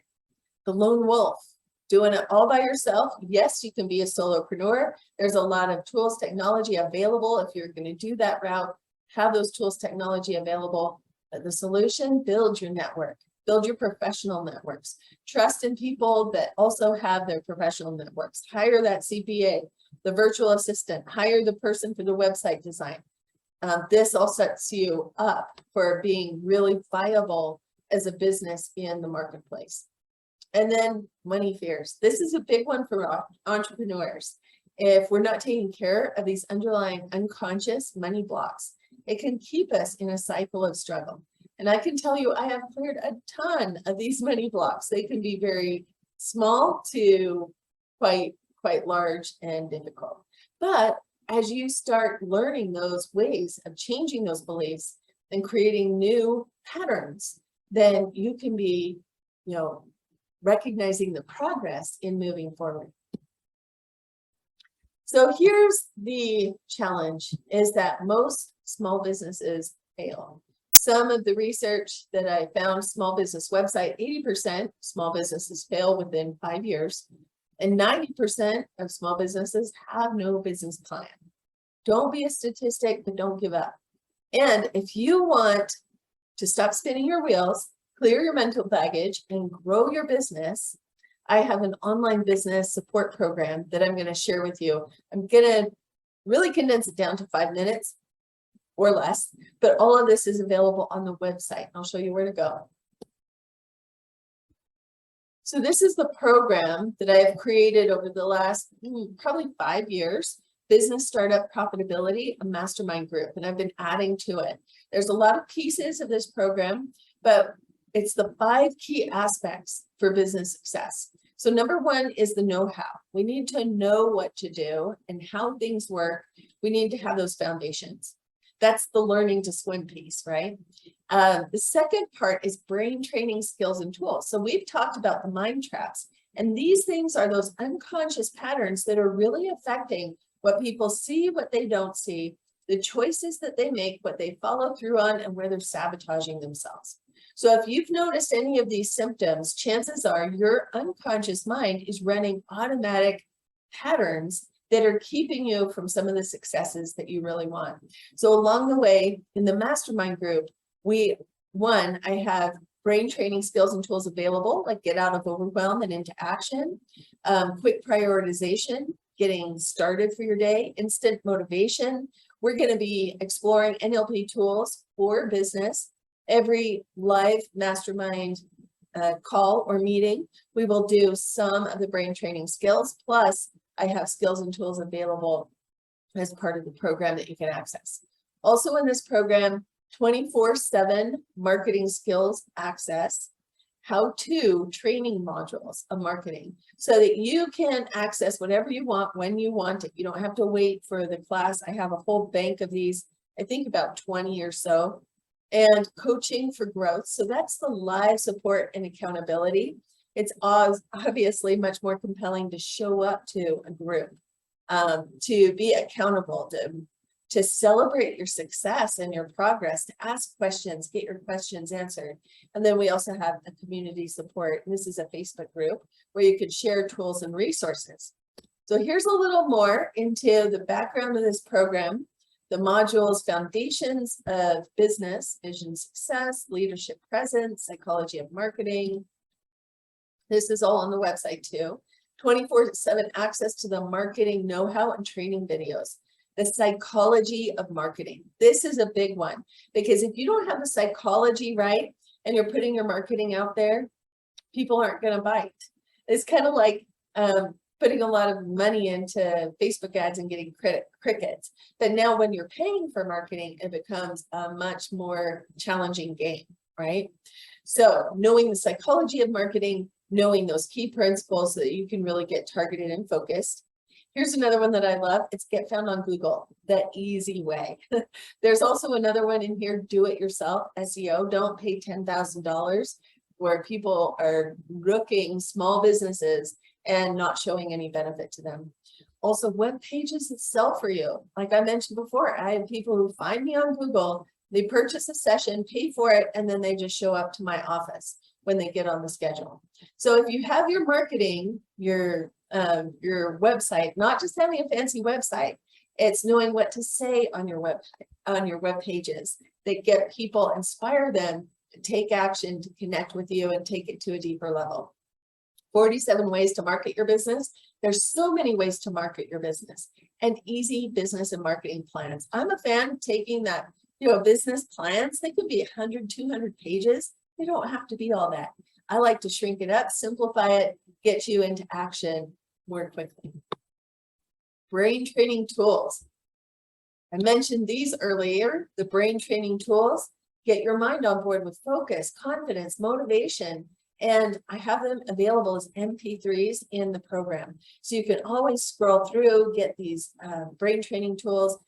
The lone wolf, doing it all by yourself. Yes, you can be a solopreneur. There's a lot of tools, technology available. If you're going to do that route, have those tools, technology available. But the solution, build your network. Build your professional networks. Trust in people that also have their professional networks. Hire that CPA, the virtual assistant, hire the person for the website design. This all sets you up for being really viable as a business in the marketplace. And then money fears. This is a big one for entrepreneurs. If we're not taking care of these underlying unconscious money blocks, it can keep us in a cycle of struggle. And I can tell you, I have cleared a ton of these money blocks. They can be very small to quite large and difficult. But as you start learning those ways of changing those beliefs and creating new patterns, then you can be, recognizing the progress in moving forward. So here's the challenge, is that most small businesses fail. Some of the research that I found, small business website, 80% small businesses fail within 5 years, and 90% of small businesses have no business plan. Don't be a statistic, but don't give up. And if you want to stop spinning your wheels, clear your mental baggage, and grow your business, I have an online business support program that I'm going to share with you. I'm going to really condense it down to 5 minutes or less, but all of this is available on the website. I'll show you where to go. So this is the program that I have created over the last probably 5 years, Business Startup Profitability, a mastermind group, and I've been adding to it. There's a lot of pieces of this program, but it's the 5 key aspects for business success. So number 1 is the know-how. We need to know what to do and how things work. We need to have those foundations. That's the learning to swim piece, right? The second part is brain training skills and tools. So we've talked about the mind traps, and these things are those unconscious patterns that are really affecting what people see, what they don't see, the choices that they make, what they follow through on, and where they're sabotaging themselves. So if you've noticed any of these symptoms, chances are your unconscious mind is running automatic patterns that are keeping you from some of the successes that you really want. So along the way, in the mastermind group, I have brain training skills and tools available, like get out of overwhelm and into action, quick prioritization, getting started for your day, instant motivation. We're going to be exploring NLP tools for business. Every live mastermind call or meeting, we will do some of the brain training skills, plus I have skills and tools available as part of the program that you can access. Also in this program, 24/7 marketing skills access, how-to training modules of marketing, so that you can access whatever you want when you want it. You don't have to wait for the class. I have a whole bank of these, I think about 20 or so, and coaching for growth. So that's the live support and accountability. It's obviously much more compelling to show up to a group, to be accountable, to celebrate your success and your progress, to ask questions, get your questions answered. And then we also have a community support. And this is a Facebook group where you could share tools and resources. So here's a little more into the background of this program. The modules: foundations of business, vision, success, leadership presence, psychology of marketing. This is all on the website too. 24/7 access to the marketing know-how and training videos. The psychology of marketing. This is a big one, because if you don't have the psychology right and you're putting your marketing out there, people aren't going to bite. It's kind of like putting a lot of money into Facebook ads and getting crickets. But now when you're paying for marketing, it becomes a much more challenging game, right? So knowing the psychology of marketing, knowing those key principles so that you can really get targeted and focused. Here's another one that I love. It's get found on Google, the easy way. There's also another one in here, do it yourself, SEO. Don't pay $10,000 where people are rooking small businesses and not showing any benefit to them. Also, web pages that sell for you. Like I mentioned before, I have people who find me on Google, they purchase a session, pay for it, and then they just show up to my office when they get on the schedule. So if you have your marketing, your website, not just having a fancy website, it's knowing what to say on your web pages that get people, inspire them take action, to connect with you and take it to a deeper level. 47 ways to market your business. There's so many ways to market your business, and easy business and marketing plans. I'm a fan of taking that, business plans. They could be 100, 200 pages. They don't have to be all that. I like to shrink it up, simplify it, get you into action more quickly. Brain training tools. I mentioned these earlier, the brain training tools. Get your mind on board with focus, confidence, motivation, and I have them available as MP3s in the program. So you can always scroll through, get these brain training tools.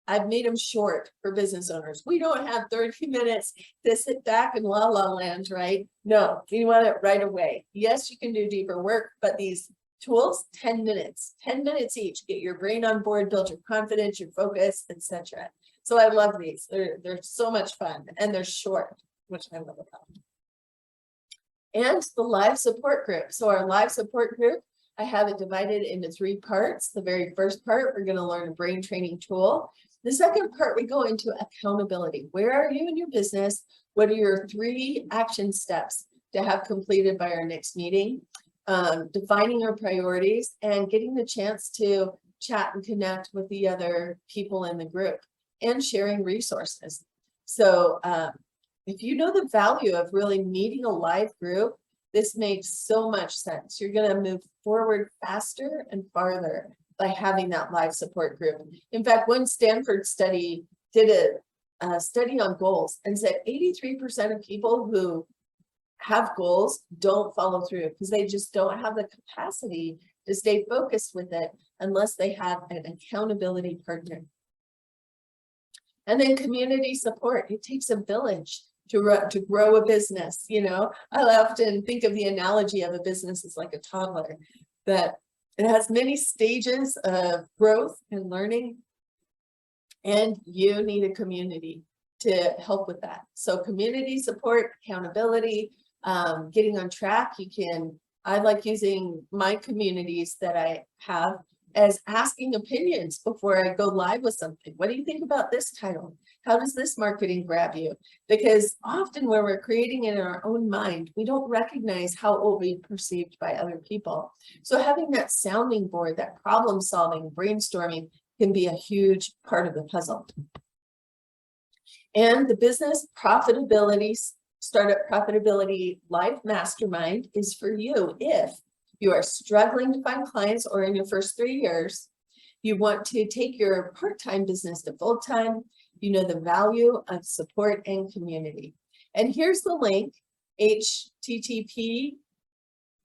I've made them short for business owners. We don't have 30 minutes to sit back in la la land, right? No, you want it right away. Yes, you can do deeper work, but these tools, 10 minutes each. Get your brain on board, build your confidence, your focus, etc. So I love these. They're so much fun, and they're short, which I love about them. And the live support group. So our live support group, I have it divided into 3 parts. The very first part, we're going to learn a brain training tool. The second part, we go into accountability. Where are you in your business? What are your 3 action steps to have completed by our next meeting? Defining your priorities and getting the chance to chat and connect with the other people in the group, and sharing resources. So if you know the value of really meeting a live group, this makes so much sense. You're going to move forward faster and farther by having that live support group. In fact, one Stanford study did a study on goals and said 83% of people who have goals don't follow through because they just don't have the capacity to stay focused with it unless they have an accountability partner. And then community support. It takes a village to grow a business. I often think of the analogy of a business as like a toddler, that it has many stages of growth and learning, and you need a community to help with that. So community support, accountability, getting on track. I like using my communities that I have as asking opinions before I go live with something. What do you think about this title? How does this marketing grab you? Because often when we're creating it in our own mind, we don't recognize how it will be perceived by other people. So having that sounding board, that problem solving, brainstorming can be a huge part of the puzzle. And the business profitability, startup profitability live mastermind is for you if you are struggling to find clients, or in your first 3 years, you want to take your part-time business to full-time, you know the value of support and community. And here's the link, http,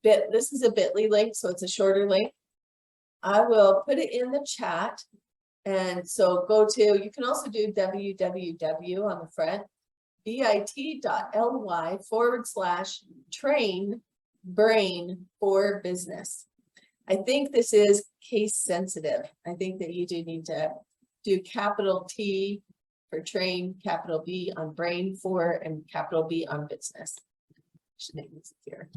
this is a bit.ly link, so it's a shorter link. I will put it in the chat. And so go to, you can also do www on the front, bit.ly/train brain for business. I think this is case sensitive. I think that you do need to do capital T for train, capital B on brain for, and capital B on business. Should make this easier.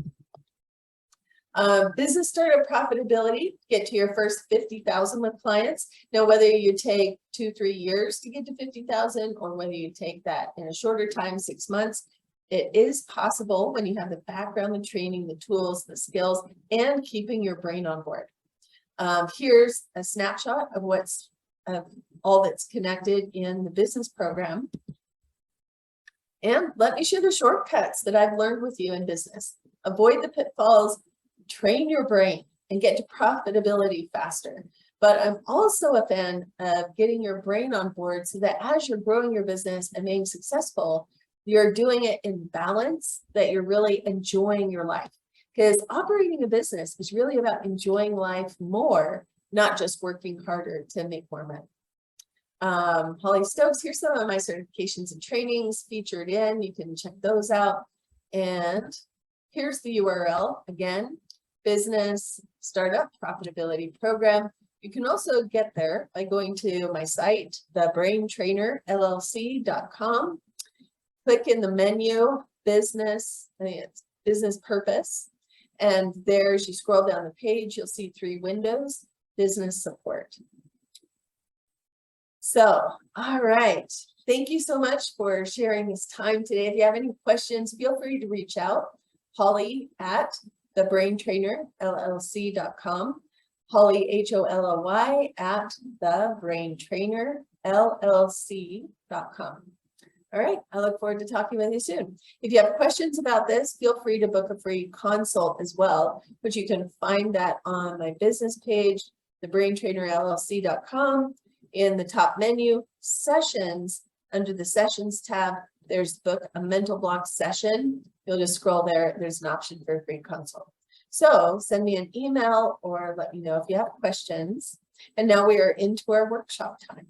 Business startup profitability, get to your first 50,000 with clients. Now, whether you take 2-3 years to get to 50,000, or whether you take that in a shorter time, 6 months, it is possible when you have the background, the training, the tools, the skills, and keeping your brain on board. Here's a snapshot of all that's connected in the business program. And let me share the shortcuts that I've learned with you in business. Avoid the pitfalls, train your brain, and get to profitability faster. But I'm also a fan of getting your brain on board so that as you're growing your business and being successful, you're doing it in balance, that you're really enjoying your life. Because operating a business is really about enjoying life more, not just working harder to make more money. Holly Stokes, here's some of my certifications and trainings featured in. You can check those out. And here's the URL again, Business Startup Profitability Program. You can also get there by going to my site, thebraintrainerllc.com. Click in the menu, business, I think it's business purpose. And there, as you scroll down the page, you'll see 3 windows, business support. So, all right, Thank you so much for sharing this time today. If you have any questions, feel free to reach out. Holly at thebraintrainerllc.com. Holly, HOLLY at thebraintrainerllc.com. All right, I look forward to talking with you soon. If you have questions about this, feel free to book a free consult as well, which you can find that on my business page, thebraintrainerllc.com. In the top menu, sessions, under the sessions tab, there's book a mental block session. You'll just scroll there. There's an option for a free consult. So send me an email or let me know if you have questions. And now we are into our workshop time.